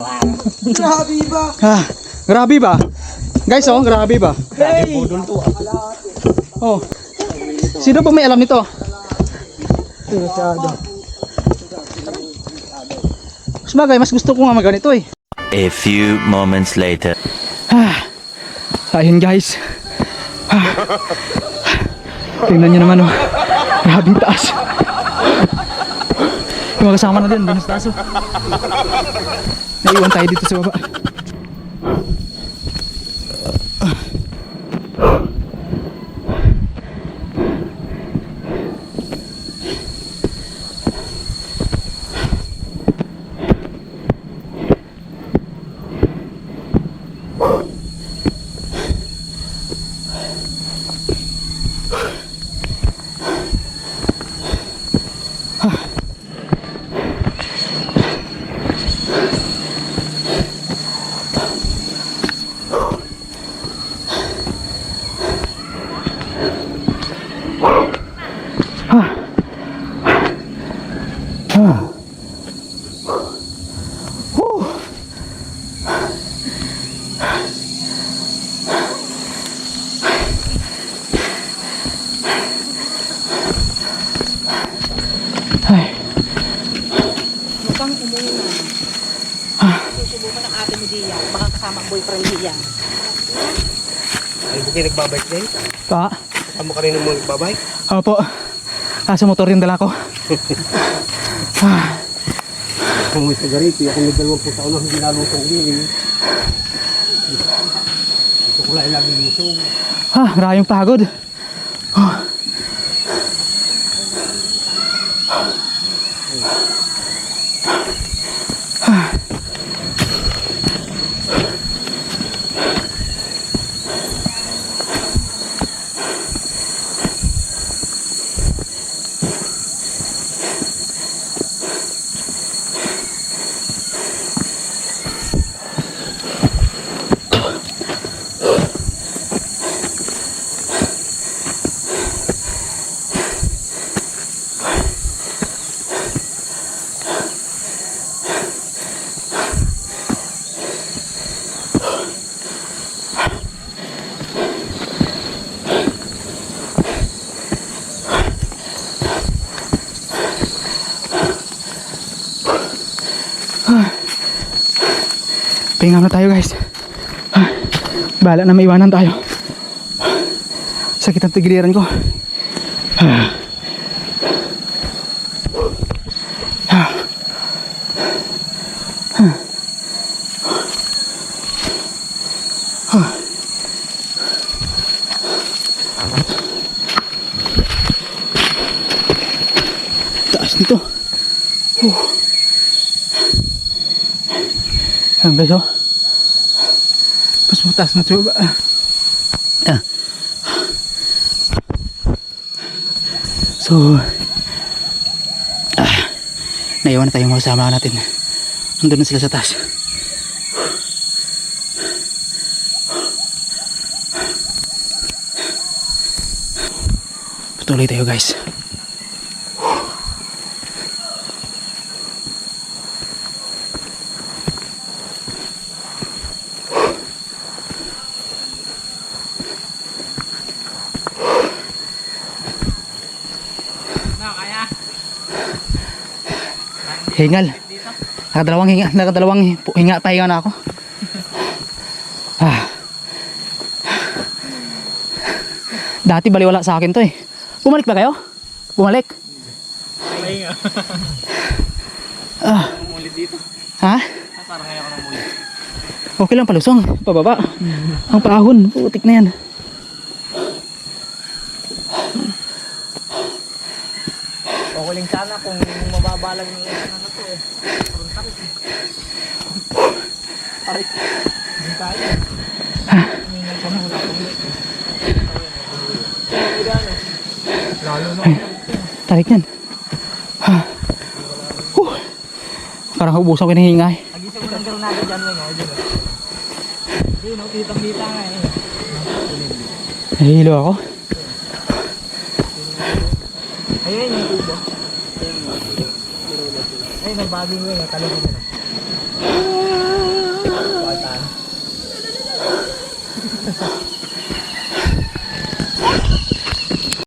Grabe ba? Ah, grabe ba? Guys, oh, grabe ba? Hey! Oh. Sino ba may alam nito? Mas bagay, mas gusto ko nga maganito eh. A few moments later. Ayun guys. Tingnan nyo naman oh. Grabing taas. Yung mga kasama na din, doon sa taas oh. Naiwan tayo dito sa baba. Mukhang umuna. Susubukan ng ate mo diyan. Baka kasama ang boyfriend diyan. Ay, buki nagbabike din? Pa? Kasama ka rin mo nagbabike? Opo. Kaso motor yung dala ko. Kung may sigarito, ako may 20 taon na hindi nalusong din eh. Ito ko lang lagi lusong. Maraming pagod. Pahinga na tayo guys. Bahala na maiwanan tayo. Sakit ang tigiliran ko. Taas dito. Ayan guys oh. Mas mataas na ito ba? So naiwan na tayong mga kasama natin. Nandun na sila sa taas. Patuloy tayo guys. Hingal. Nakadalawang hinga pahinga na ako. Dati baliwala sa akin to eh. Bumalik ba kayo? Bumalik? Pahinga. Umulit dito. Ha? Parang ngayon ako namulit. Okay lang palusong. Pababa. Ang paahon. Putik na yan. Okay lang sana kung mababalag yung ano to eh. Parang takot eh. Aray. Hindi tayo. Humingan ka na, wala akong ulit. Lalo na. Tarik yan. Parang ubusan ko yung hinga eh. Nagising mo ng granada dyan mo. Ayun, kitang-kita nga eh. Nahihilo ako. Ayun yung tubo. Ayun, nagbaging mo yun. Talong mo na.